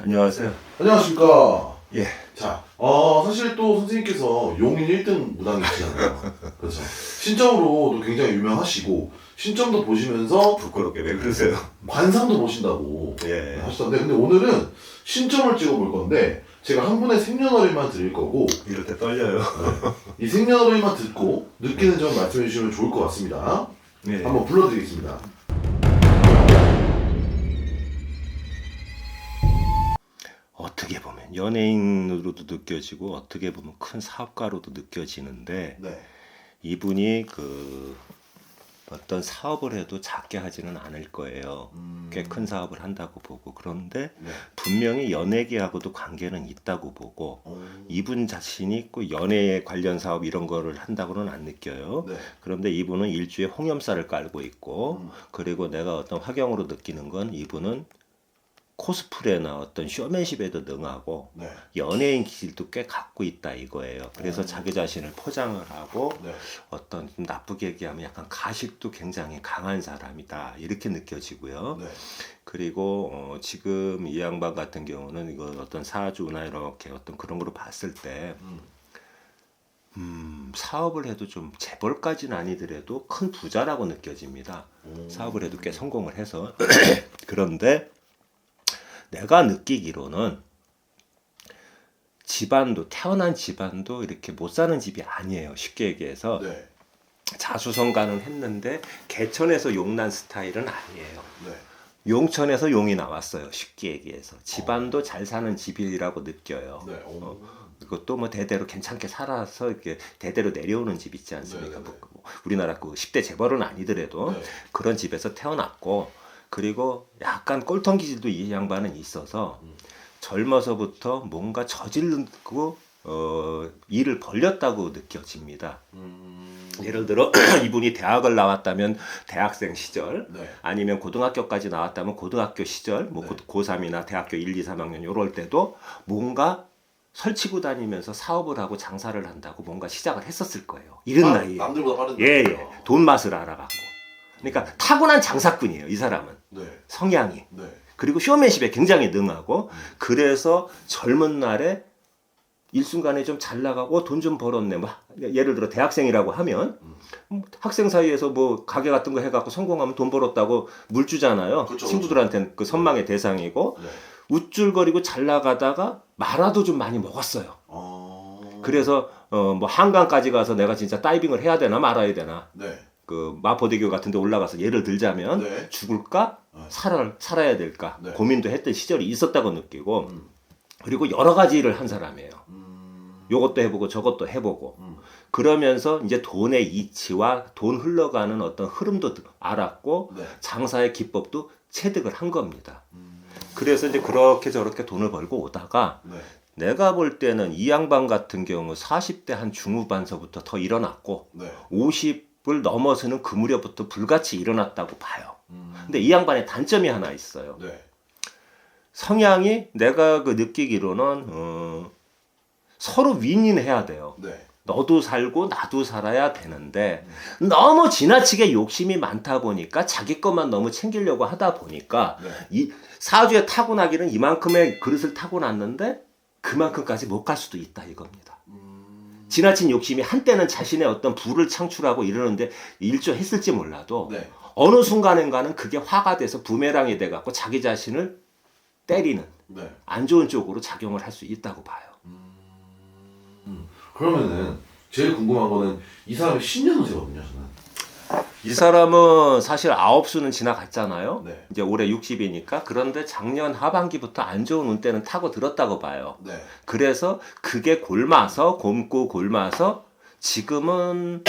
안녕하세요. 안녕하십니까. 예. 자, 사실 또 선생님께서 용인 1등 무당이시잖아요. 그렇죠. 신점으로도 굉장히 유명하시고, 신점도 보시면서 부끄럽게 왜 그러세요? 관상도 보신다고 예. 하시던데, 근데 오늘은 신점을 찍어볼 건데, 제가 한 분의 생년월일만 드릴 거고, 이럴 때 떨려요. 이 생년월일만 듣고 느끼는 점 말씀해 주시면 좋을 것 같습니다. 예. 한번 불러드리겠습니다. 어떻게 보면 연예인으로도 느껴지고 어떻게 보면 큰 사업가로도 느껴지는데 네. 이분이 어떤 사업을 해도 작게 하지는 않을 거예요. 꽤 큰 사업을 한다고 보고 그런데 네. 분명히 연예계하고도 관계는 있다고 보고 이분 자신이 꼭 연예 관련 사업 이런 거를 한다고는 안 느껴요. 네. 그런데 이분은 일주에 홍염살을 깔고 있고 그리고 내가 어떤 화경으로 느끼는 건 이분은 코스프레나 어떤 쇼맨십에도 능하고 네. 연예인 기질도 꽤 갖고 있다 이거예요. 그래서 자기 자신을 포장을 하고 네. 어떤 좀 나쁘게 얘기하면 약간 가식도 굉장히 강한 사람이다 이렇게 느껴지고요. 네. 그리고 지금 이 양반 같은 경우는 이거 어떤 사주나 이렇게 어떤 그런 거로 봤을 때 사업을 해도 좀 재벌까지는 아니더라도 큰 부자라고 느껴집니다. 사업을 해도 꽤 성공을 해서 그런데 내가 느끼기로는 집안도 태어난 집안도 이렇게 못 사는 집이 아니에요. 쉽게 얘기해서 네. 자수성가는 했는데 개천에서 용난 스타일은 아니에요. 네. 용천에서 용이 나왔어요. 쉽게 얘기해서 집안도 잘 사는 집이라고 느껴요. 네. 그것도 뭐 대대로 괜찮게 살아서 이렇게 대대로 내려오는 집 있지 않습니까? 네, 네, 네. 뭐 우리나라 그 10대 재벌은 아니더라도 네. 그런 집에서 태어났고 그리고 약간 꼴통 기질도 이 양반은 있어서 젊어서부터 뭔가 저지르고 일을 벌렸다고 느껴집니다. 예를 들어 이분이 대학을 나왔다면 대학생 시절 네. 아니면 고등학교까지 나왔다면 고등학교 시절 뭐 네. 고3이나 대학교 1, 2, 3학년 요럴 때도 뭔가 설치고 다니면서 사업을 하고 장사를 한다고 뭔가 시작을 했었을 거예요. 이런 나이에. 남들보다 빠른 예, 나이죠. 예. 돈 맛을 알아가고. 그러니까 타고난 장사꾼이에요, 이 사람은. 네. 성향이. 네. 그리고 쇼맨십에 굉장히 능하고 그래서 젊은 날에 일순간에 좀 잘 나가고 돈 좀 벌었네. 뭐 예를 들어 대학생이라고 하면 학생 사이에서 뭐 가게 같은 거 해갖고 성공하면 돈 벌었다고 물 주잖아요. 그쵸, 친구들한테는 그 선망의 대상이고 네. 우쭐거리고 잘 나가다가 마라도 좀 많이 먹었어요. 어. 그래서 뭐 한강까지 가서 내가 진짜 다이빙을 해야 되나 말아야 되나. 네. 그 마포대교 같은 데 올라가서 예를 들자면 네. 죽을까 네. 살아야 될까 네. 고민도 했던 시절이 있었다고 느끼고 그리고 여러 가지 일을 한 사람이에요. 요것도 해보고 저것도 해보고 그러면서 이제 돈의 이치와 돈 흘러가는 어떤 흐름도 알았고 네. 장사의 기법도 체득을 한 겁니다. 그래서 이제 그렇게 저렇게 돈을 벌고 오다가 네. 내가 볼 때는 이 양반 같은 경우 40대 한 중후반서부터 더 일어났고 네. 50을 넘어서는 그 무렵부터 불같이 일어났다고 봐요. 근데 이 양반의 단점이 하나 있어요. 네. 성향이 내가 그 느끼기로는 서로 윈윈해야 돼요. 네. 너도 살고 나도 살아야 되는데 너무 지나치게 욕심이 많다 보니까 자기 것만 너무 챙기려고 하다 보니까 네. 이 사주에 타고나기는 이만큼의 그릇을 타고났는데 그만큼까지 못 갈 수도 있다 이겁니다. 지나친 욕심이 한때는 자신의 어떤 부를 창출하고 이러는데 일조했을지 몰라도 네. 어느 순간인가는 그게 화가 돼서 부메랑이 돼갖고 자기 자신을 때리는 네. 안 좋은 쪽으로 작용을 할 수 있다고 봐요. 그러면은 제일 궁금한 거는 이 사람이 신년운세거든요, 저는. 이 사람은 사실 9수는 지나갔잖아요. 네. 이제 올해 60이니까. 그런데 작년 하반기부터 안 좋은 운때는 타고 들었다고 봐요. 네. 그래서 그게 곪고 골마서 지금은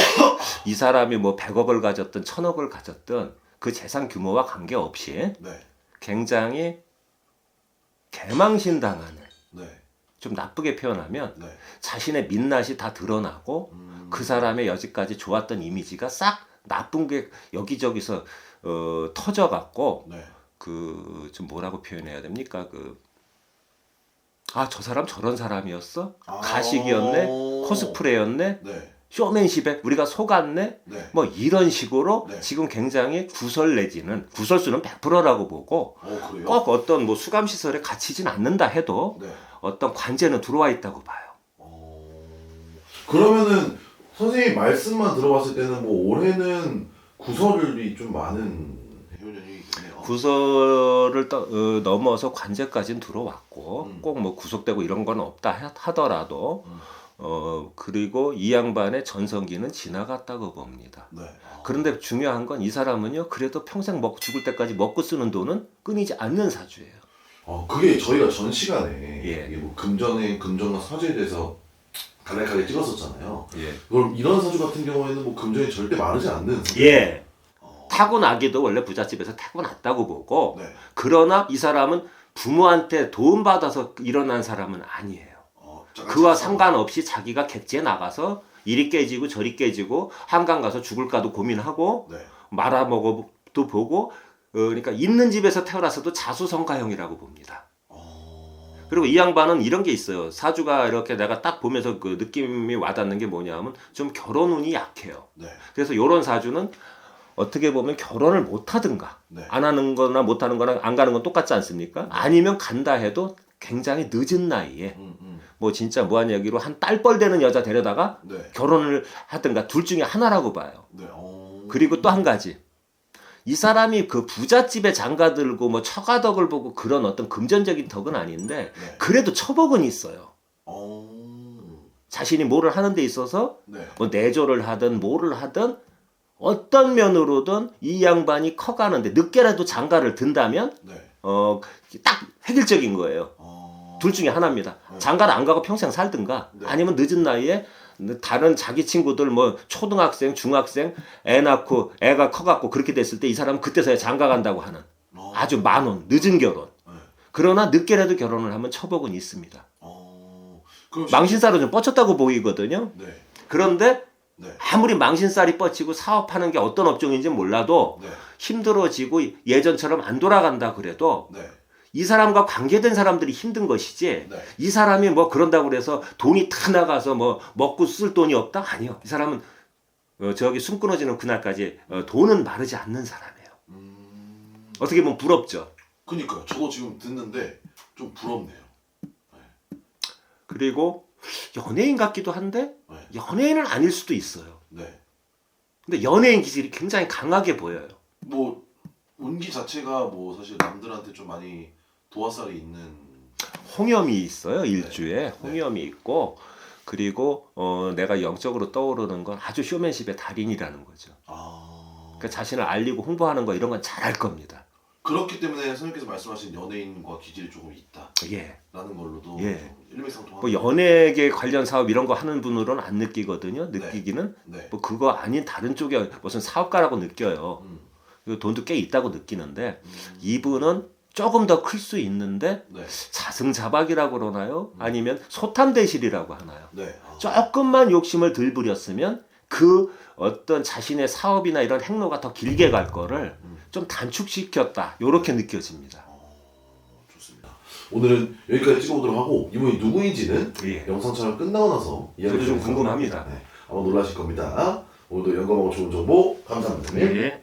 이 사람이 뭐 100억을 가졌든 1000억을 가졌든 그 재산 규모와 관계없이 네. 굉장히 개망신당하는 네. 좀 나쁘게 표현하면 네. 자신의 민낯이 다 드러나고 그 사람의 여지까지 좋았던 이미지가 싹 나쁜 게 여기저기서 터져갖고 네. 그 좀 뭐라고 표현해야 됩니까? 저 사람 저런 사람이었어? 가식이었네? 코스프레였네? 네. 쇼맨십에 우리가 속았네? 네. 뭐 이런 식으로 네. 지금 굉장히 구설 내지는 구설수는 100%라고 보고 그래요? 꼭 어떤 뭐 수감시설에 갇히진 않는다 해도 네. 어떤 관제는 들어와 있다고 봐요. 그러면은 선생님 말씀만 들어봤을 때는 뭐 올해는 구설이 좀 많은 해운년이 있네요. 구설을 넘어서 관제까지는 들어왔고 꼭 뭐 구속되고 이런 건 없다 하더라도 그리고 이 양반의 전성기는 지나갔다고 봅니다. 네. 그런데 중요한 건 이 사람은요 그래도 평생 죽을 때까지 먹고 쓰는 돈은 끊이지 않는 사주예요. 그게 저희가 전 시간에 예. 이게 뭐 금전과 사주에 대해서 간략하게 찍었었잖아요. 예. 그럼 이런 사주 같은 경우에는 뭐 금전이 절대 마르지 않는 사주. 예. 타고나기도 원래 부잣집에서 타고났다고 보고 네. 그러나 이 사람은 부모한테 도움받아서 일어난 사람은 아니에요. 그와 상관없이 자기가 객지에 나가서 이리 깨지고 저리 깨지고 한강 가서 죽을까도 고민하고 네. 말아먹어도 보고 그러니까 있는 집에서 태어났어도 자수성가형이라고 봅니다. 그리고 이 양반은 이런 게 있어요. 사주가 이렇게 내가 딱 보면서 그 느낌이 와닿는 게 뭐냐면 좀 결혼 운이 약해요. 네. 그래서 이런 사주는 어떻게 보면 결혼을 못 하든가 네. 안 하는 거나 못 하는 거나 안 가는 건 똑같지 않습니까? 아니면 간다 해도 굉장히 늦은 나이에 뭐 진짜 무한 얘기로 한 딸뻘 되는 여자 데려다가 네. 결혼을 하든가 둘 중에 하나라고 봐요. 네. 그리고 또 한 가지. 이 사람이 그 부잣집에 장가들고 뭐 처가덕을 보고 그런 어떤 금전적인 덕은 아닌데 네. 그래도 처복은 있어요. 자신이 뭐를 하는 데 있어서 네. 뭐 내조를 하든 뭐를 하든 어떤 면으로든 이 양반이 커가는데 늦게라도 장가를 든다면 네. 딱 획일적인 거예요. 둘 중에 하나입니다. 장가를 안 가고 평생 살든가 네. 아니면 늦은 나이에 다른 자기 친구들 뭐 초등학생, 중학생 애 낳고 애가 커갖고 그렇게 됐을 때 이 사람은 그때서야 장가 간다고 하는 아주 만원 늦은 결혼. 네. 그러나 늦게라도 결혼을 하면 처복은 있습니다. 그럼 망신살은 좀 뻗쳤다고 보이거든요. 네. 그런데 네. 아무리 망신살이 뻗치고 사업하는 게 어떤 업종인지 몰라도 네. 힘들어지고 예전처럼 안 돌아간다 그래도 네. 이 사람과 관계된 사람들이 힘든 것이지 네. 이 사람이 뭐 그런다고 그래서 돈이 다 나가서 뭐 먹고 쓸 돈이 없다? 아니요. 이 사람은 저기 숨 끊어지는 그날까지 돈은 마르지 않는 사람이에요. 어떻게 보면 부럽죠. 그니까요. 저도 지금 듣는데 좀 부럽네요. 그리고 연예인 같기도 한데 네. 연예인은 아닐 수도 있어요. 네. 근데 연예인 기질이 굉장히 강하게 보여요. 뭐 운기 자체가 뭐 사실 남들한테 좀 많이 도화살이 있는. 홍염이 있어요. 일주에 네. 홍염이 있고 그리고 내가 영적으로 떠오르는 건 아주 쇼맨십의 달인이라는 거죠. 그러니까 자신을 알리고 홍보하는 거 이런 건 잘할 겁니다. 그렇기 때문에 선생님께서 말씀하신 연예인과 기질이 조금 있다. 예. 라는 걸로도 예. 좀 일맥상통합니다. 뭐 연예계 관련 사업 이런 거 하는 분으로는 안 느끼거든요. 느끼기는 네. 뭐 그거 아닌 다른 쪽에 무슨 사업가라고 느껴요. 그리고 돈도 꽤 있다고 느끼는데 이분은 조금 더 클 수 있는데 네. 자승자박이라고 그러나요? 아니면 소탐대실이라고 하나요? 네. 조금만 욕심을 덜 부렸으면 그 어떤 자신의 사업이나 이런 행로가 더 길게 갈 거를 좀 단축시켰다. 요렇게 느껴집니다. 좋습니다. 오늘은 여기까지 찍어보도록 하고 이분이 누구인지는 예. 영상 촬영 끝나고 나서 저도 좀 궁금합니다. 네, 아마 놀라실 겁니다. 오늘도 영감하고 좋은 정보 감사합니다. 예.